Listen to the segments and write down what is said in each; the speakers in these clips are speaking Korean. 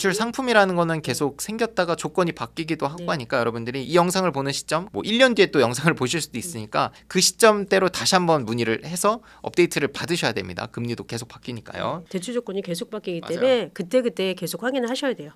대출 상품이라는 거는 계속 생겼다가 조건이 바뀌기도 하고 하니까 여러분들이 이 영상을 보는 시점, 뭐 1년 뒤에 또 영상을 보실 수도 있으니까 그 시점대로 다시 한번 문의를 해서 업데이트를 받으셔야 됩니다. 금리도 계속 바뀌니까요. 대출 조건이 계속 바뀌기 맞아요. 때문에 그때그때 계속 확인을 하셔야 돼요.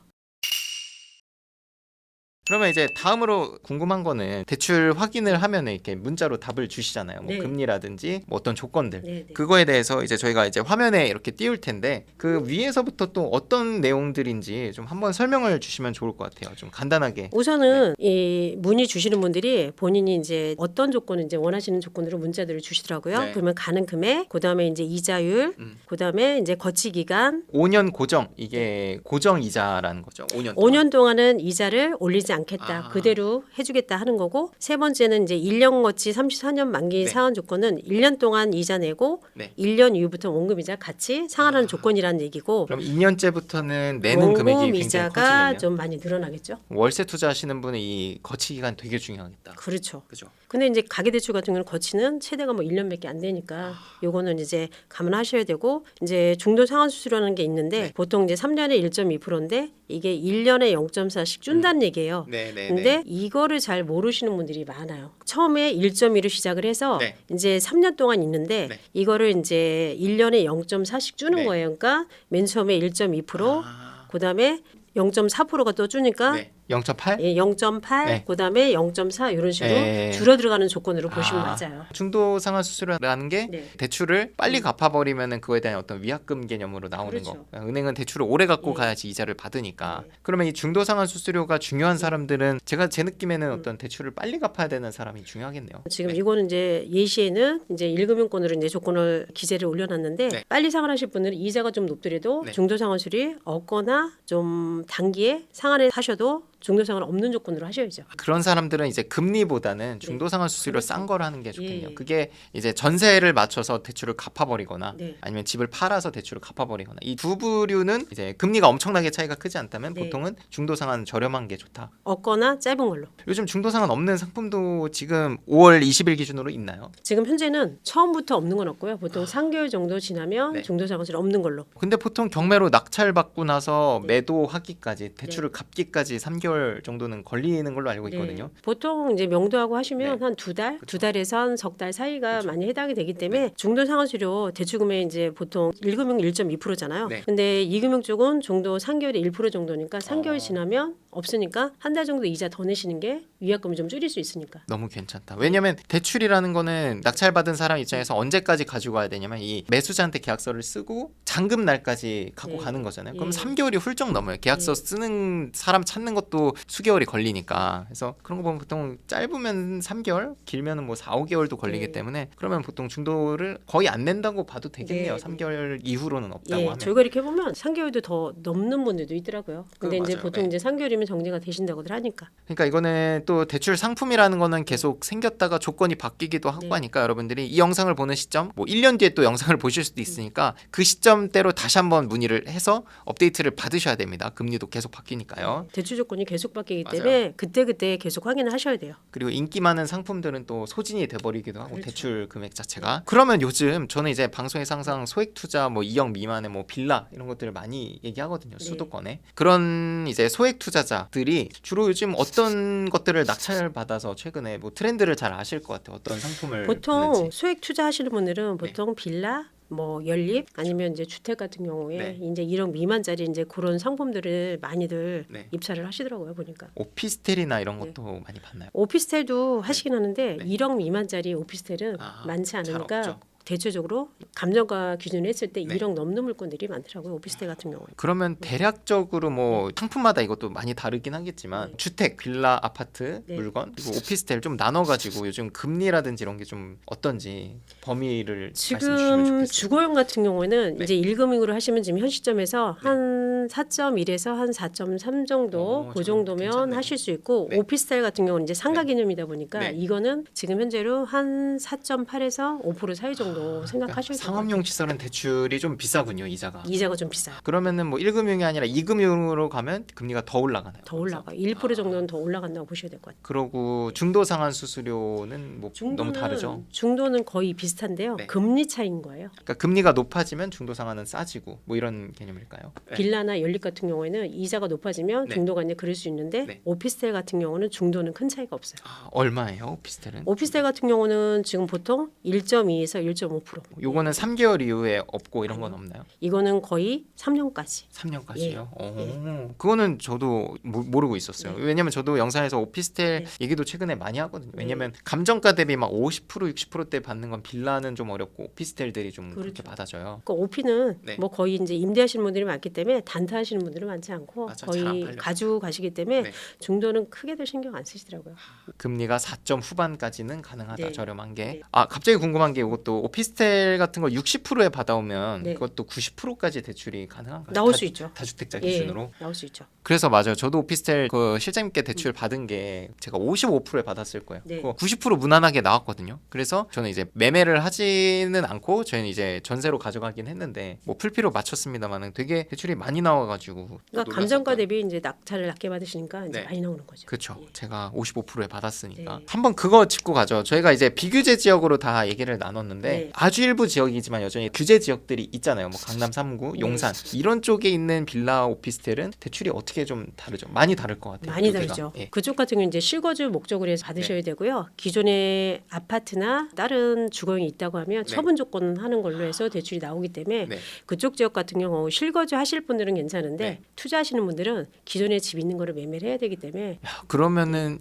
그러면 이제 다음으로 궁금한 거는 대출 확인을 하면 이렇게 문자로 답을 주시잖아요. 뭐 네. 금리라든지 뭐 어떤 조건들. 네. 그거에 대해서 이제 저희가 이제 화면에 이렇게 띄울 텐데 그 위에서부터 또 어떤 내용들인지 좀 한번 설명을 주시면 좋을 것 같아요. 좀 간단하게. 우선은 이 문의 주시는 분들이 본인이 이제 어떤 조건을 이제 원하시는 조건으로 문자들을 주시더라고요. 네. 그러면 가능 금액, 그다음에 이제 이자율, 그다음에 이제 거치 기간. 5년 고정. 이게 고정 이자라는 거죠. 5년 동안. 5년 동안은 이자를 올리지 않겠다. 그대로 해주겠다 하는 거고, 세 번째는 이제 1년 거치 34년 만기 네. 상환 조건은 1년 동안 이자 내고 네. 1년 이후부터 원금 이자 같이 상환하는 조건이라는 얘기고, 그럼 2년째부터는 내는 금액이 원금 굉장히 이자가 커지려면 좀 많이 늘어나겠죠. 월세 투자하시는 분은 이 거치 기간 되게 중요하겠다. 그렇죠. 그죠? 근데 이제 가계대출 같은 경우는 거치는 최대가 뭐 1년밖에 안 되니까 요거는 이제 감안하셔야 되고, 이제 중도 상환 수수료라는 게 있는데 보통 이제 3년에 1.2%인데 이게 1년에 0.4씩 준다는 얘기예요. 네, 네, 근데 이거를 잘 모르시는 분들이 많아요. 처음에 1.2로 시작을 해서 네. 이제 3년 동안 있는데 네. 이거를 이제 1년에 0.4씩 주는 네. 거예요. 그러니까 맨 처음에 1.2%, 아. 그다음에 0.4%가 또 주니까 네. 0.8? 예, 0.8, 네. 그다음에 0.4 이런 식으로 네. 줄어 들어가는 조건으로 보시면 맞아요. 중도 상환 수수료라는 게 네. 대출을 빨리 갚아버리면은 그거에 대한 어떤 위약금 개념으로 나오는 그렇죠. 거. 은행은 대출을 오래 갖고 예. 가야지 이자를 받으니까. 네. 그러면 이 중도 상환 수수료가 중요한 사람들은 제가 제 느낌에는 어떤 대출을 빨리 갚아야 되는 사람이 중요하겠네요. 지금 네. 이거는 이제 예시에는 이제 1금융권으로 이제 조건을 기재를 올려놨는데 네. 빨리 상환하실 분들은 이자가 좀 높더라도 네. 중도 상환술이 없거나 좀 단기에 상환을 하셔도 중도 상환 없는 조건으로 하셔야죠. 그런 사람들은 이제 금리보다는 중도 상환 수수료 그렇죠. 싼 걸 하는 게 좋겠네요. 예. 그게 이제 전세를 맞춰서 대출을 갚아버리거나 네. 아니면 집을 팔아서 대출을 갚아버리거나 이 두 부류는 이제 금리가 엄청나게 차이가 크지 않다면 네. 보통은 중도 상환 저렴한 게 좋다. 없거나 짧은 걸로. 요즘 중도 상환 없는 상품도 지금 5월 20일 기준으로 있나요? 지금 현재는 처음부터 없는 건 없고요. 보통 3개월 정도 지나면 네. 중도 상환술이 없는 걸로. 근데 보통 경매로 낙찰받고 나서 매도하기까지 대출을 갚기까지 3개월 정도는 걸리는 걸로 알고 있거든요. 네. 보통 이제 명도하고 하시면 네. 한 두 달, 두 달에서 한 석 달 사이가 그렇죠. 많이 해당이 되기 때문에 중도 상환수료 대출금액 이제 보통 1금융 1.2%잖아요. 네. 근데 2금융 쪽은 정도 3개월에 1% 정도니까 3개월 어. 지나면 없으니까 한 달 정도 이자 더 내시는 게 위약금을 좀 줄일 수 있으니까. 너무 괜찮다. 왜냐면 대출이라는 거는 낙찰받은 사람 입장에서 언제까지 가지고 가야 되냐면 이 매수자한테 계약서를 쓰고 잔금 날까지 갖고 네. 가는 거잖아요. 그럼 예. 3개월이 훌쩍 넘어요. 계약서 쓰는 사람 찾는 것도 수개월이 걸리니까. 그래서 그런 거 보면 보통 짧으면 3개월, 길면은 뭐 4, 5개월도 걸리기 네. 때문에 그러면 보통 중도를 거의 안 낸다고 봐도 되겠네요. 네. 3개월 이후로는 없다고 예, 하면. 저희가 이렇게 보면 3개월도 더 넘는 분들도 있더라고요. 근데 이제 맞아요. 보통 네. 이제 3개월이면 정리가 되신다고들 하니까. 그러니까 이거는 또 대출 상품이라는 거는 계속 생겼다가 조건이 바뀌기도 하고 네. 하니까 여러분들이 이 영상을 보는 시점, 뭐 1년 뒤에 또 영상을 보실 수도 있으니까 그 시점대로 다시 한번 문의를 해서 업데이트를 받으셔야 됩니다. 금리도 계속 바뀌니까요. 대출 조건이 계속 바뀌기 맞아요. 때문에 그때그때 계속 확인을 하셔야 돼요. 그리고 인기 많은 상품들은 또 소진이 돼버리기도 하고 그렇죠. 대출 금액 자체가. 그러면 요즘 저는 이제 방송에서 항상 소액 투자 뭐 2억 미만의 뭐 빌라 이런 것들을 많이 얘기하거든요. 네. 수도권에. 그런 이제 소액 투자자들이 주로 요즘 어떤 것들을 낙찰 받아서 최근에 뭐 트렌드를 잘 아실 것 같아요. 어떤 상품을 보통 받는지. 소액 투자하시는 분들은 네. 보통 빌라, 뭐 연립 아니면 이제 주택 같은 경우에 네. 이제 1억 미만짜리 이제 그런 상품들을 많이들 네. 입찰을 하시더라고요 보니까. 오피스텔이나 이런 것도 많이 받나요? 오피스텔도 하시긴 하는데 네. 1억 미만짜리 오피스텔은 많지 잘 않으니까 없죠. 대체적으로 감정가 기준을 했을 때 네. 1억 넘는 물건들이 많더라고요 오피스텔 같은 경우에. 그러면 대략적으로 뭐 상품마다 이것도 많이 다르긴 하겠지만 네. 주택, 빌라, 아파트 네. 물건 그리고 오피스텔 좀 나눠가지고 요즘 금리라든지 이런 게 좀 어떤지 범위를 말씀해 주시면 지금 좋겠어요. 주거용 같은 경우에는 네. 이제 1금융으로 하시면 지금 현 시점에서 네. 한 4.1에서 한 4.3 정도 그 정도면 괜찮네요. 하실 수 있고 네. 오피스텔 같은 경우는 이제 상가 네. 개념이다 보니까 네. 이거는 지금 현재로 한 4.8에서 5% 사이 정도 정도 생각하셔야 돼요. 상업용 시설은 대출이 좀 비싸군요, 이자가. 이자가 좀 비싸요. 그러면은 뭐 1금융이 아니라 2금융으로 가면 금리가 더 올라가나요? 더 올라가. 1% 정도는 더 올라간다고 보셔야 될 것 같아요. 그러고 중도 상환 수수료는 뭐 너무 다르죠. 중도는 거의 비슷한데요. 네. 금리 차이인 거예요. 그러니까 금리가 높아지면 중도 상환은 싸지고 뭐 이런 개념일까요? 빌라나 연립 같은 경우에는 이자가 높아지면 네. 중도가 이제 그럴 수 있는데 네. 오피스텔 같은 경우는 중도는 큰 차이가 없어요. 얼마예요, 오피스텔은? 오피스텔 같은 경우는 지금 보통 1.2에서 1.5%. 요거는 3개월 이후에 없고 이런 건 없나요? 이거는 거의 3년까지. 3년까지요? 그거는 저도 모르고 있었어요. 왜냐면 저도 영상에서 오피스텔 얘기도 최근에 많이 하거든요. 왜냐면 감정가 대비 막 50% 60%대 받는 건 빌라는 좀 어렵고 오피스텔들이 좀 그렇게 받아줘요. 그 오피는 네. 뭐 거의 이제 임대하시는 분들이 많기 때문에 단타하시는 분들은 많지 않고 맞아, 잘안 거의 팔려. 가지고 가시기 때문에 네. 중도는 크게들 신경 안 쓰시더라고요. 금리가 4점 후반까지는 가능하다. 네. 저렴한 게. 네. 갑자기 궁금한 게 이것도 오피스텔 같은 거 60%에 받아오면 네. 그것도 90%까지 대출이 가능한가요? 나올 수 있죠. 다주택자 예, 기준으로. 나올 수 있죠. 그래서 맞아요. 저도 오피스텔 그 실장님께 대출 받은 게 제가 55%에 받았을 거예요. 네. 그거 90% 무난하게 나왔거든요. 그래서 저는 이제 매매를 하지는 않고 저희는 이제 전세로 가져가긴 했는데 뭐 풀피로 맞췄습니다만은 되게 대출이 많이 나와가지고 그러니까 감정가 대비 이제 낙찰을 낮게 받으시니까 이제 네. 많이 나오는 거죠. 그렇죠. 예. 제가 55%에 받았으니까 네. 한번 그거 짚고 가죠. 저희가 이제 비규제 지역으로 다 얘기를 나눴는데 네. 아주 일부 지역이지만 여전히 규제 지역들이 있잖아요. 뭐 강남 3구, 네. 용산 이런 쪽에 있는 빌라 오피스텔은 대출이 어떻게 좀 다르죠? 많이 다를 것 같아요. 많이 여기가. 다르죠. 예. 그쪽 같은 경우는 이제 실거주 목적으로 해서 받으셔야 되고요. 기존의 아파트나 다른 주거용이 있다고 하면 네. 처분 조건 하는 걸로 해서 대출이 나오기 때문에 네. 그쪽 지역 같은 경우 실거주 하실 분들은 괜찮은데 네. 투자하시는 분들은 기존에 집 있는 거를 매매를 해야 되기 때문에 야, 그러면은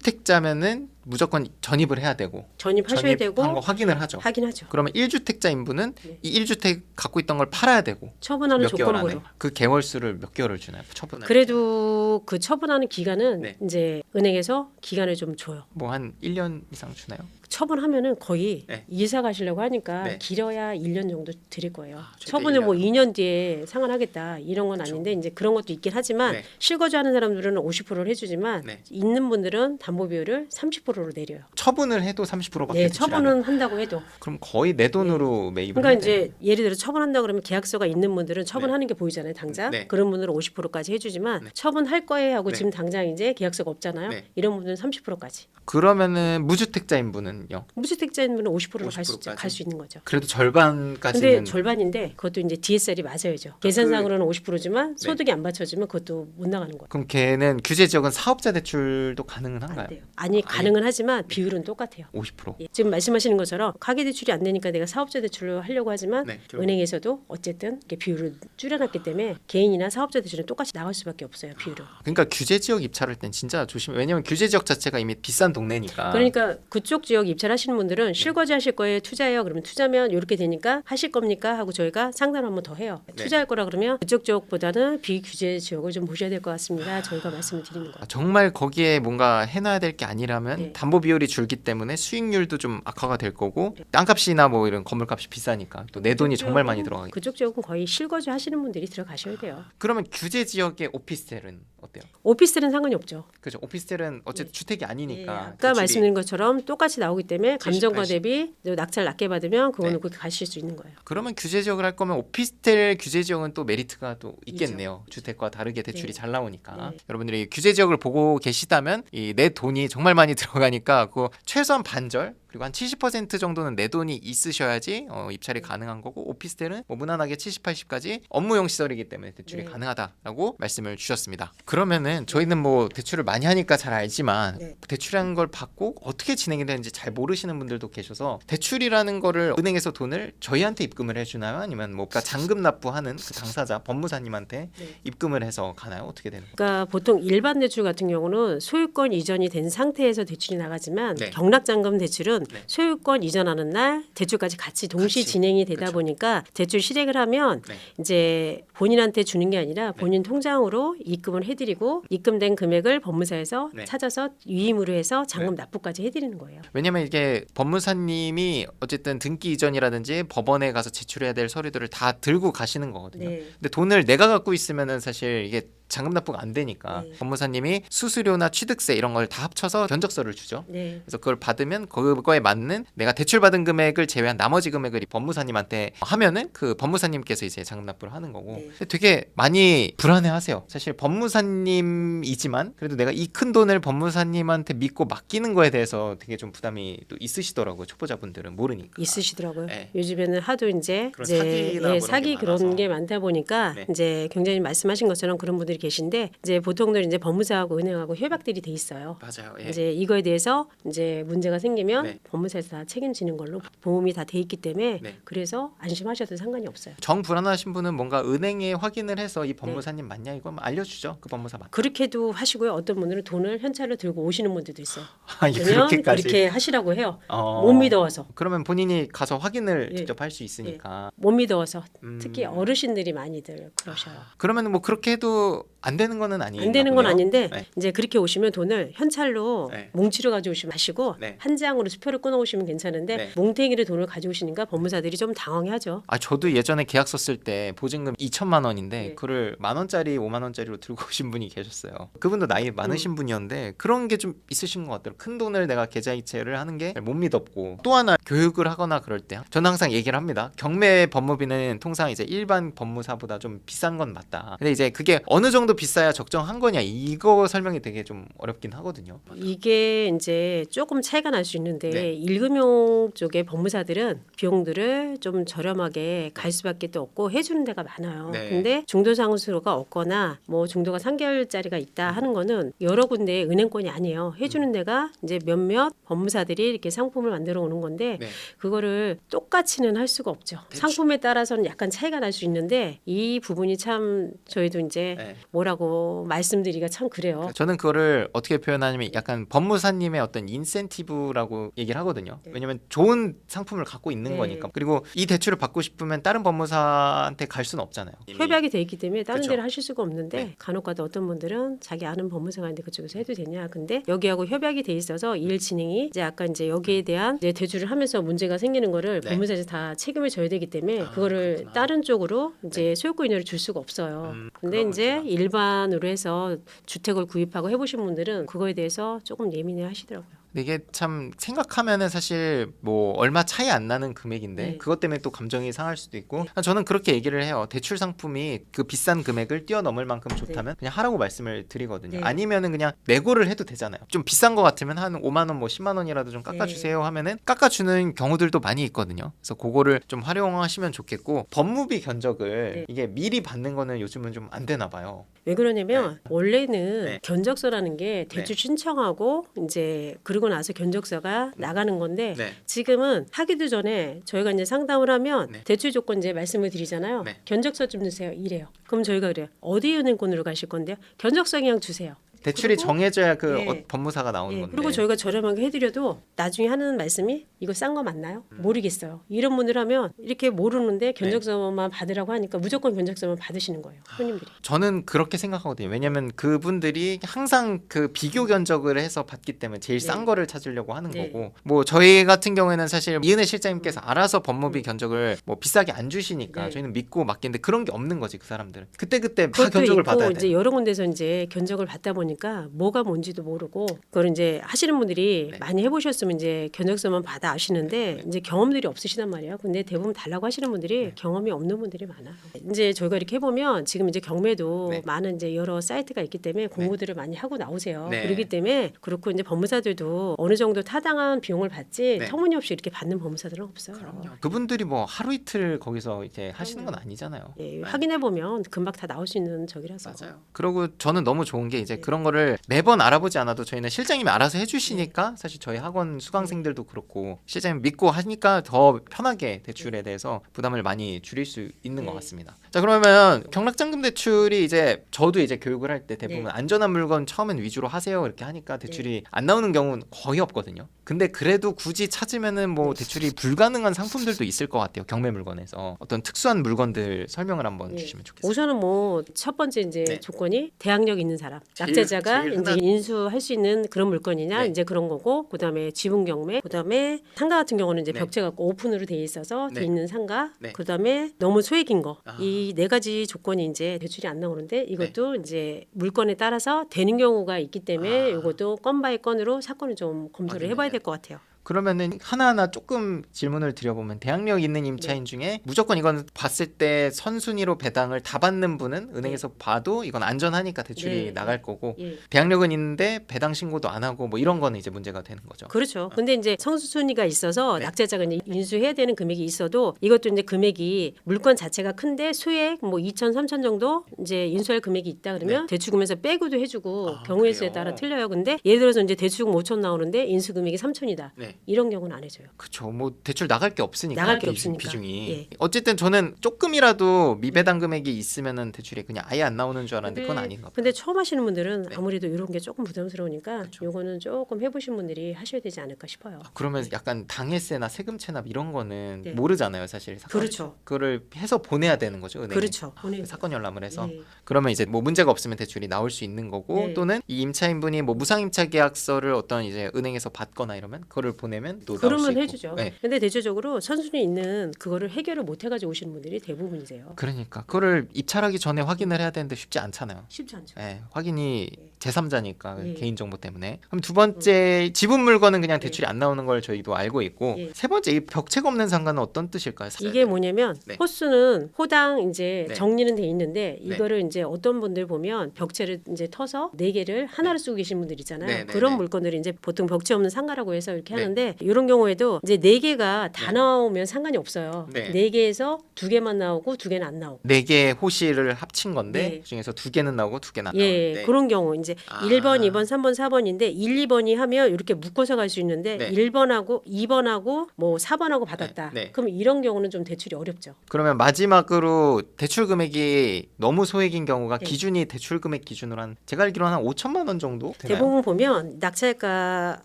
무주택자면은 무조건 전입을 해야 되고 전입하셔야 되고 전입한 거 확인을 하죠. 확인하죠. 그러면 1주택자인 분은 네. 이 1주택 갖고 있던 걸 팔아야 되고 처분하는 몇 개월 안에 조건으로. 그 개월수를 몇 개월을 주나요? 처분을 그래도 그 처분하는 기간은 네. 이제 은행에서 기간을 좀 줘요. 뭐 한 1년 이상 주나요? 처분하면은 거의 네. 이사 가시려고 하니까 네. 길어야 1년 정도 드릴 거예요. 최대 처분을 뭐 1년. 2년 뒤에 상환하겠다 이런 건 아닌데 이제 그런 것도 있긴 하지만 네. 실거주하는 사람들은 50%를 해주지만 네. 있는 분들은 담보 비율을 30%로 내려요. 처분을 해도 30%밖에 네, 대출이 안 해요. 처분은 한다고 해도. 그럼 거의 내 돈으로 매입을 그러니까 해야 이제 돼요. 예를 들어 처분한다 그러면 계약서가 있는 분들은 처분하는 게 보이잖아요, 당장. 네. 그런 분들은 50%까지 해주지만 네. 처분할 거예요 하고 네. 지금 당장 이제 계약서가 없잖아요. 네. 이런 분들은 30%까지. 그러면은 무주택자인 분은요? 무주택자인 분은 50%로 50% 갈 수 있는 거죠. 그래도 절반까지는 근데 절반인데 그것도 이제 DSR이 맞아야죠. 계산상으로는 50%지만 소득이 안 받쳐지면 그것도 못 나가는 거예요. 그럼 걔는 규제 지역은 사업자 대출도 가능은 안 한가요? 돼요. 아니 가능은 하지만 비율은 똑같아요. 50%. 예. 지금 말씀하시는 것처럼 가계 대출이 안 되니까 내가 사업자 대출로 하려고 하지만 네. 은행에서도 어쨌든 이렇게 비율을 줄여놨기 때문에 개인이나 사업자 대출은 똑같이 나갈 수밖에 없어요. 비율은. 그러니까 규제 지역 입찰할 땐 진짜 조심해. 왜냐면 규제 지역 자체가 이미 비싼 동네니까. 그러니까 그쪽 지역 입찰하시는 분들은 실거주 하실 거예요, 투자해요. 그러면 투자면 이렇게 되니까 하실 겁니까? 하고 저희가 상담을 한번 더 해요. 네. 투자할 거라 그러면 그쪽 지역보다는 비규제 지역을 좀 보셔야 될 것 같습니다. 저희가 말씀을 드리는 거예요. 정말 거기에 뭔가 해놔야 될 게 아니라면 네. 담보 비율이 줄기 때문에 수익률도 좀 악화가 될 거고 땅값이나 뭐 이런 건물값이 비싸니까 또 내 돈이 정말 많이 들어가기. 그쪽 지역은 거의 실거주 하시는 분들이 들어가셔야 돼요. 그러면 규제 지역의 오피스텔은 어때요? 오피스텔은 상관이 없죠. 그죠? 오피스텔은 어쨌든 주택이 아니니까. 예, 아까 말씀드린 것처럼 똑같이 나오기 때문에 70, 감정가 80. 대비 낙찰 낮게 받으면 그거는 네. 그렇게 가실 수 있는 거예요. 그러면 규제 지역을 할 거면 오피스텔 규제 지역은 또 메리트가 또 있겠네요. 주택과 다르게 대출이 네. 잘 나오니까. 네. 여러분들이 규제 지역을 보고 계시다면 이 내 돈이 정말 많이 들어가니까 그 최소한 반절 그리고 한 70% 정도는 내 돈이 있으셔야지 입찰이 가능한 거고 오피스텔은 뭐 무난하게 70, 80까지 업무용 시설이기 때문에 대출이 네. 가능하다라고 말씀을 주셨습니다. 그러면은 저희는 뭐 대출을 많이 하니까 잘 알지만 네. 대출한 걸 받고 어떻게 진행이 되는지 잘 모르시는 분들도 계셔서 대출이라는 거를 은행에서 돈을 저희한테 입금을 해주나요? 아니면 뭐 그러니까 잔금 납부하는 그 당사자 법무사님한테 네. 입금을 해서 가나요? 어떻게 되는 거예요? 그러니까 보통 일반 대출 같은 경우는 소유권 이전이 된 상태에서 대출이 나가지만 네. 경락잔금 대출은 네. 소유권 이전하는 날 대출까지 같이 동시 같이. 진행이 되다 그쵸. 보니까 대출 실행을 하면 네. 이제 본인한테 주는 게 아니라 본인 통장으로 입금을 해드리고 입금된 금액을 법무사에서 네. 찾아서 유임으로 해서 잔금 납부까지 해드리는 거예요. 왜냐면 이게 법무사님이 어쨌든 등기 이전이라든지 법원에 가서 제출해야 될 서류들을 다 들고 가시는 거거든요. 네. 근데 돈을 내가 갖고 있으면은 사실 이게 잔금 납부가 안 되니까 네. 법무사님이 수수료나 취득세 이런 걸 다 합쳐서 견적서를 주죠. 네. 그래서 그걸 받으면 그거에 맞는 내가 대출받은 금액을 제외한 나머지 금액을 이 법무사님한테 하면은 그 법무사님께서 이제 잔금 납부를 하는 거고. 네. 근데 되게 많이 불안해하세요. 사실 법무사님이지만 그래도 내가 이 큰 돈을 법무사님한테 믿고 맡기는 거에 대해서 되게 좀 부담이 또 있으시더라고요. 초보자분들은 모르니까. 있으시더라고요. 네. 요즘에는 하도 이제 그런 사기나 그런 게 사기 많아서. 그런 게 많다 보니까 네. 이제 경장님 말씀하신 것처럼 그런 분들이 계신데 이제 보통들 이제 법무사하고 은행하고 협약들이 돼 있어요. 맞아요. 예. 이제 이거에 대해서 이제 문제가 생기면 네. 법무사에서 다 책임지는 걸로 보험이 다 돼 있기 때문에 네. 그래서 안심하셔도 상관이 없어요. 정 불안하신 분은 뭔가 은행에 확인을 해서 네. 이 법무사님 맞냐 이거 알려주죠. 그 법무사 맞. 그렇게도 하시고요. 어떤 분들은 돈을 현찰로 들고 오시는 분들도 있어요. 아, 이게 왜냐면 그렇게까지. 그렇게 하시라고 해요. 어. 못 믿어서. 그러면 본인이 가서 확인을 예. 직접 할 수 있으니까. 못 믿어서 음. 특히 어르신들이 많이들 그러셔요. 그러면 뭐 그렇게 해도 안 되는 거는 아니에요. 안 되는 건 아닌데 네. 이제 그렇게 오시면 돈을 현찰로 네. 뭉치로 가져오시면 마시고 네. 한 장으로 수표를 끊어오시면 괜찮은데 네. 뭉탱이로 돈을 가져오시니까 법무사들이 좀 당황해하죠. 아 저도 예전에 계약서 쓸 때 보증금 2천만 원인데 네. 그거를 만 원짜리 5만 원짜리로 들고 오신 분이 계셨어요. 그분도 나이 많으신 분이었는데 그런 게 좀 있으신 것 같더라고요. 큰 돈을 내가 계좌이체를 하는 게 못 믿었고 또 하나 교육을 하거나 그럴 때 저는 항상 얘기를 합니다. 경매 법무비는 통상 이제 일반 법무사보다 좀 비싼 건 맞다. 근데 이제 그게 어느 정도 비싸야 적정한 거냐 이거 설명이 되게 좀 어렵긴 하거든요. 이게 이제 조금 차이가 날 수 있는데 네. 1금융 쪽의 법무사들은 비용들을 좀 저렴하게 갈 수밖에 또 없고 해주는 데가 많아요. 네. 근데 중도상수가 없거나 뭐 중도가 3개월짜리가 있다 하는 거는 여러 군데 은행권이 아니에요. 해주는 데가 이제 몇몇 법무사들이 이렇게 상품을 만들어 오는 건데 네. 그거를 똑같이는 할 수가 없죠. 상품에 따라서는 약간 차이가 날 수 있는데 이 부분이 참 저희도 이제 네. 뭐라고 말씀드리기가 참 그래요. 저는 그거를 어떻게 표현하냐면 약간 법무사님의 어떤 인센티브라고 얘기를 하거든요. 네. 왜냐면 좋은 상품을 갖고 있는 네. 거니까. 그리고 이 대출을 받고 싶으면 다른 법무사한테 갈 수는 없잖아요. 협약이 돼 있기 때문에 다른 그쵸. 데를 하실 수가 없는데 네. 간혹가다 어떤 분들은 자기 아는 법무사가 있는데 그쪽에서 해도 되냐. 근데 여기하고 협약이 돼 있어서 일 진행이 이제 아까 이제 여기에 대한 이제 대출을 하면서 문제가 생기는 거를 네. 법무사에서 다 책임을 져야 되기 때문에 아, 그거를 그렇구나. 다른 쪽으로 이제 소유권 인허를 줄 수가 없어요. 근데 그런 이제 거구나. 일반으로 해서 주택을 구입하고 해보신 분들은 그거에 대해서 조금 예민해 하시더라고요. 근데 이게 참 생각하면은 사실 뭐 얼마 차이 안 나는 금액인데 네. 그것 때문에 또 감정이 상할 수도 있고 저는 그렇게 얘기를 해요. 대출 상품이 그 비싼 금액을 뛰어넘을 만큼 좋다면 그냥 하라고 말씀을 드리거든요. 네. 아니면은 그냥 내고를 해도 되잖아요. 좀 비싼 거 같으면 한 5만 원 뭐 10만 원이라도 좀 깎아주세요 하면은 깎아주는 경우들도 많이 있거든요. 그래서 그거를 좀 활용하시면 좋겠고 법무비 견적을 네. 이게 미리 받는 거는 요즘은 좀 안 되나 봐요. 왜 그러냐면 원래는 네. 견적서라는 게 대출 신청하고 이제 그러고 나서 견적서가 나가는 건데 네. 지금은 하기도 전에 저희가 이제 상담을 하면 네. 대출 조건 이제 말씀을 드리잖아요. 네. 견적서 좀 주세요. 이래요. 그럼 저희가 그래요. 어디 은행권으로 가실 건데요? 견적서 그냥 주세요. 대출이 그리고- 정해져야 그 예. 법무사가 나오는 예, 건데. 그리고 저희가 저렴하게 해드려도 나중에 하는 말씀이 이거 싼 거 맞나요? 모르겠어요. 이런 분들 하면 이렇게 모르는데 견적서만 받으라고 하니까 무조건 견적서만 받으시는 거예요. 손님들이. 저는 그렇게 생각하거든요. 왜냐면 그분들이 항상 그 비교 견적을 해서 받기 때문에 제일 싼 네. 거를 찾으려고 하는 네. 거고 뭐 저희 같은 경우에는 사실 이은혜 실장님께서 알아서 법무비 견적을 뭐 비싸게 안 주시니까 네. 저희는 믿고 맡기는데 그런 게 없는 거지 그 사람들은. 그때그때 다 그것도 견적을 있고 받아야 이제 돼. 여러 군데서 이제 견적을 받다 보니까 뭐가 뭔지도 모르고 그걸 이제 하시는 분들이 네. 많이 해보셨으면 이제 견적서만 받아 아시는데 이제 경험들이 없으시단 말이에요. 근데 대부분 달라고 하시는 분들이 경험이 없는 분들이 많아요. 이제 저희가 이렇게 해보면 지금 이제 경매도 네. 많은 이제 여러 사이트가 있기 때문에 공부들을 많이 하고 나오세요. 네. 그렇기 때문에 그렇고 이제 법무사들도 어느 정도 타당한 비용을 받지 네. 터무니없이 이렇게 받는 법무사들은 없어요. 그분들이 뭐 하루 이틀 거기서 이제 하시는 건 아니잖아요. 예, 확인해 보면 금방 다 나올 수 있는 적이라서. 맞아요. 그리고 저는 너무 좋은 게 이제 그런 거를 매번 알아보지 않아도 저희는 실장님이 알아서 해주시니까 사실 저희 학원 수강생들도 그렇고 실장님 믿고 하니까 더 편하게 대출에 대해서 부담을 많이 줄일 수 있는 것 같습니다. 자 그러면 경락잔금 대출이 이제 저도 이제 교육을 할 때 대부분 안전한 물건 처음엔 위주로 하세요 이렇게 하니까 대출이 안 나오는 경우는 거의 없거든요. 근데 그래도 굳이 찾으면은 뭐 대출이 불가능한 상품들도 있을 것 같아요. 경매 물건에서 어떤 특수한 물건들 설명을 한번 주시면 좋겠습니다. 우선은 뭐 첫 번째 이제 네. 조건이 대학력 있는 사람, 제일 약제자 낙찰자가 제일 이제 흔한- 인수할 수 있는 그런 물건이냐 네. 이제 그런 거고 그다음에 지분 경매 그다음에 상가 같은 경우는 이제 네. 벽체가 오픈으로 돼 있어서 네. 돼 있는 상가 네. 그다음에 너무 소액인 거 아. 이 네 가지 조건이 이제 대출이 안 나오는데 이것도 이제 물건에 따라서 되는 경우가 있기 때문에 이것도 건 바이 건으로 사건을 좀 검토를 해봐야 될 것 같아요. 그러면은 하나하나 조금 질문을 드려보면 대학력 있는 임차인 중에 무조건 이건 봤을 때 선순위로 배당을 다 받는 분은 은행에서 봐도 이건 안전하니까 대출이 네. 나갈 거고 예. 대학력은 있는데 배당 신고도 안 하고 뭐 이런 거는 이제 문제가 되는 거죠. 그렇죠. 근데 이제 성수순위가 있어서 네. 낙찰자가 이제 인수해야 되는 금액이 있어도 이것도 이제 금액이 물건 자체가 큰데 수액 뭐 2천, 3천 정도 이제 인수할 금액이 있다 그러면 대출금에서 빼고도 해주고 아, 경우의 수에 그래요? 따라 틀려요. 근데 예를 들어서 이제 대출금 5천 나오는데 인수 금액이 3천이다. 네. 이런 경우는 안 해줘요. 그렇죠. 뭐 대출 나갈 게 없으니까 나갈 게 없으니까. 비중이. 예. 어쨌든 저는 조금이라도 미배당 금액이 있으면은 대출이 그냥 아예 안 나오는 줄 알았는데 그건 아닌가 봐요. 근데 처음 하시는 분들은 네. 아무래도 이런 게 조금 부담스러우니까 그렇죠. 요거는 조금 해보신 분들이 하셔야 되지 않을까 싶어요. 그러면 약간 당해세나 세금 체납 이런 거는 네. 모르잖아요, 사실. 사건. 그렇죠. 그거를 해서 보내야 되는 거죠, 은행에. 그렇죠. 사건 열람을 해서. 예. 그러면 이제 뭐 문제가 없으면 대출이 나올 수 있는 거고 네. 또는 이 임차인분이 뭐 무상임차 계약서를 어떤 이제 은행에서 받거나 이러면 그거를 보내면 또 나올 수 그러면 있고. 해주죠. 네. 근데 대체적으로 선순위 있는 그거를 해결을 못 해가지고 오시는 분들이 대부분이세요. 그러니까 그거를 입찰하기 전에 확인을 해야 되는데 쉽지 않잖아요. 쉽지 않죠. 예, 확인이 제3자니까 예. 개인정보 때문에. 그럼 두 번째 지분 물건은 그냥 네. 대출이 안 나오는 걸 저희도 알고 있고 예. 세 번째 이 벽체가 없는 상가는 어떤 뜻일까요? 이게 뭐냐면 네. 호수는 호당 이제 네. 정리는 돼 있는데 네. 이거를 이제 어떤 분들 보면 벽체를 이제 터서 네 개를 하나로 쓰고 계신 분들 있잖아요. 네, 네, 그런 네. 물건들이 이제 보통 벽체 없는 상가라고 해서 이렇게 네. 하는데 이런 경우에도 이제 네 개가 다 네. 나오면 상관이 없어요. 네. 네 개에서 두 개만 나오고 두 개는 안 나오고. 네 개의 호실을 합친 건데 네. 그중에서 두 개는 나오고 두 개는 안 예, 나오는데 그런 경우 이제 아. 1번, 2번, 3번, 4번인데 1, 2번이 하면 이렇게 묶어서 갈 수 있는데 네. 1번하고 2번하고 뭐 4번하고 받았다. 네, 네. 그럼 이런 경우는 좀 대출이 어렵죠. 그러면 마지막으로 대출 금액이 너무 소액인 경우가 네. 기준이 대출 금액 기준으로 한 제가 알기로는 한 5천만 원 정도 되나요? 대부분 보면 낙찰가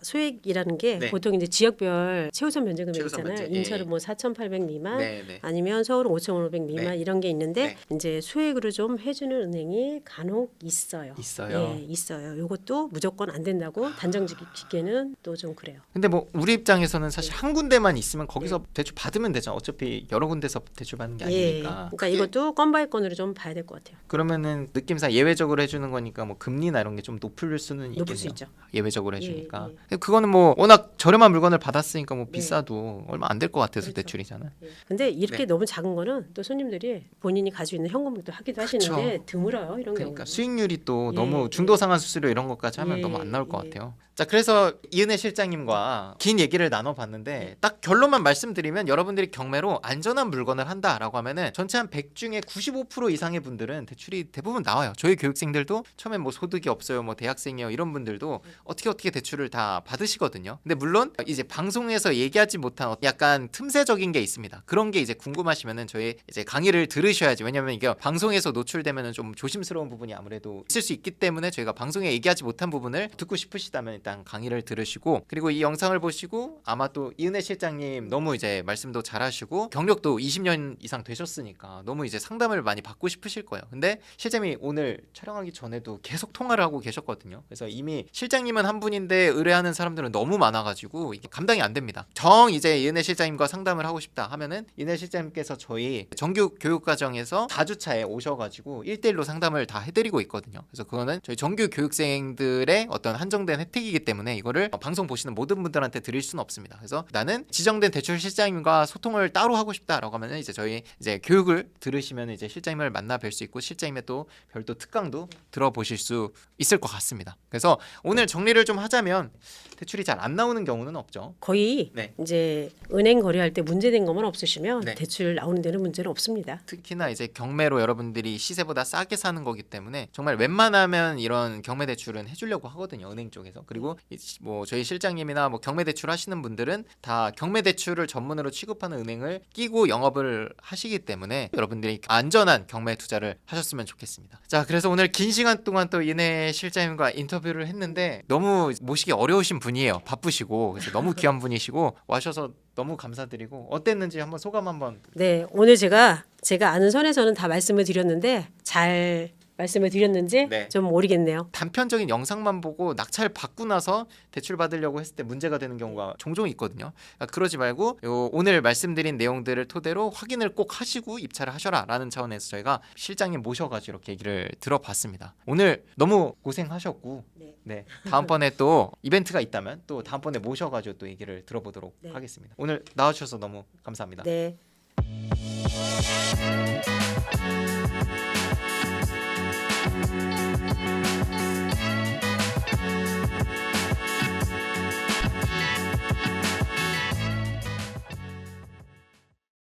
소액이라는 게 네. 보통 이제 지역별 최우선 면제 금액 최우선 있잖아요. 면제, 예, 인천은 뭐 4,800 미만 네, 네. 아니면 서울은 5,500 미만 네. 이런 게 있는데 네. 이제 소액으로 좀 해주는 은행이 간혹 있어요. 있어요. 예, 있어요. 이것도 무조건 안 된다고 단정짓기에는 또 좀 그래요. 근데 뭐 우리 입장에서는 사실 네. 한 군데만 있으면 거기서 대출 받으면 되잖아. 어차피 여러 군데서 대출 받는 게 예, 아니니까. 그러니까 그게 이것도 건바이 건으로 좀 봐야 될 것 같아요. 그러면은 느낌상 예외적으로 해주는 거니까 뭐 금리나 이런 게 좀 높을 수는 있겠네요. 높을 수 있죠. 예외적으로 예, 해주니까. 예. 근데 그거는 뭐 워낙 저렴한 물건을 받았으니까 뭐 네. 비싸도 얼마 안 될 것 같아서 그렇죠. 대출이잖아요. 예. 근데 이렇게 네. 너무 작은 거는 또 손님들이 본인이 가지고 있는 현금을 또 하기도 하시는데 드물어요 이런 그러니까 경우는. 수익률이 또 예, 너무 예. 중도상환 수수료 이런 것까지 하면 예, 너무 안 나올 것 예. 같아요. 자, 그래서 이은혜 실장님과 긴 얘기를 나눠봤는데 딱 결론만 말씀드리면 여러분들이 경매로 안전한 물건을 한다라고 하면은 전체 한 100 중에 95% 이상의 분들은 대출이 대부분 나와요. 저희 교육생들도 처음에 뭐 소득이 없어요, 뭐 대학생이에요 이런 분들도 어떻게 대출을 다 받으시거든요. 근데 물론 이제 방송에서 얘기하지 못한 약간 틈새적인 게 있습니다. 그런 게 이제 궁금하시면은 저희 이제 강의를 들으셔야지. 왜냐면 이게 방송에서 노출되면은 좀 조심스러운 부분이 아무래도 있을 수 있기 때문에 저희가 방송에 얘기하지 못한 부분을 듣고 싶으시다면 일단 강의를 들으시고 그리고 이 영상을 보시고 아마 또 이은혜 실장님 너무 이제 말씀도 잘하시고 경력도 20년 이상 되셨으니까 너무 이제 상담을 많이 받고 싶으실 거예요. 근데 실장님이 오늘 촬영하기 전에도 계속 통화를 하고 계셨거든요. 그래서 이미 실장님은 한 분인데 의뢰하는 사람들은 너무 많아가지고 이게 감당이 안 됩니다. 정 이제 이은혜 실장님과 상담을 하고 싶다 하면은 이은혜 실장님께서 저희 정규 교육 과정에서 4주차에 오셔가지고 1대1로 상담을 다 해드리고 있거든요. 그래서 그거는 저희 정규 교육생들의 어떤 한정된 혜택이기 때문에 이거를 방송 보시는 모든 분들한테 드릴 수는 없습니다. 그래서 나는 지정된 대출 실장님과 소통을 따로 하고 싶다라고 하면은 이제 저희 이제 교육을 들으시면 이제 실장님을 만나 뵐 수 있고 실장님의 또 별도 특강도 들어보실 수 있을 것 같습니다. 그래서 오늘 정리를 좀 하자면 대출이 잘 안 나오는 경우는 없죠. 거의 네. 이제 은행 거래할 때 문제된 것만 없으시면 네. 대출 나오는 데는 문제는 없습니다. 특히나 이제 경매로 여러분들이 시세보다 싸게 사는 거기 때문에 정말 웬만하면 이런 경매 대출은 해주려고 하거든요, 은행 쪽에서. 그리고 뭐 저희 실장님이나 뭐 경매 대출 하시는 분들은 다 경매 대출을 전문으로 취급하는 은행을 끼고 영업을 하시기 때문에 여러분들이 안전한 경매 투자를 하셨으면 좋겠습니다. 자, 그래서 오늘 긴 시간 동안 또 이은혜 실장님과 인터뷰를 했는데 너무 모시기 어려우신 분이에요. 바쁘시고. 그래서 너무 귀한 분이시고 와셔서 너무 감사드리고 어땠는지 한번 소감 한번. 네, 오늘 제가 아는 선에서는 다 말씀을 드렸는데 잘 말씀을 드렸는지 네. 좀 모르겠네요. 단편적인 영상만 보고 낙찰 받고 나서 대출 받으려고 했을 때 문제가 되는 경우가 종종 있거든요. 그러니까 그러지 말고 오늘 말씀드린 내용들을 토대로 확인을 꼭 하시고 입찰을 하셔라라는 차원에서 저희가 실장님 모셔가지고 이렇게 얘기를 들어봤습니다. 오늘 너무 고생하셨고 네. 다음번에 또 이벤트가 있다면 또 다음번에 모셔가지고 또 얘기를 들어보도록 하겠습니다. 오늘 나와주셔서 너무 감사합니다. 네.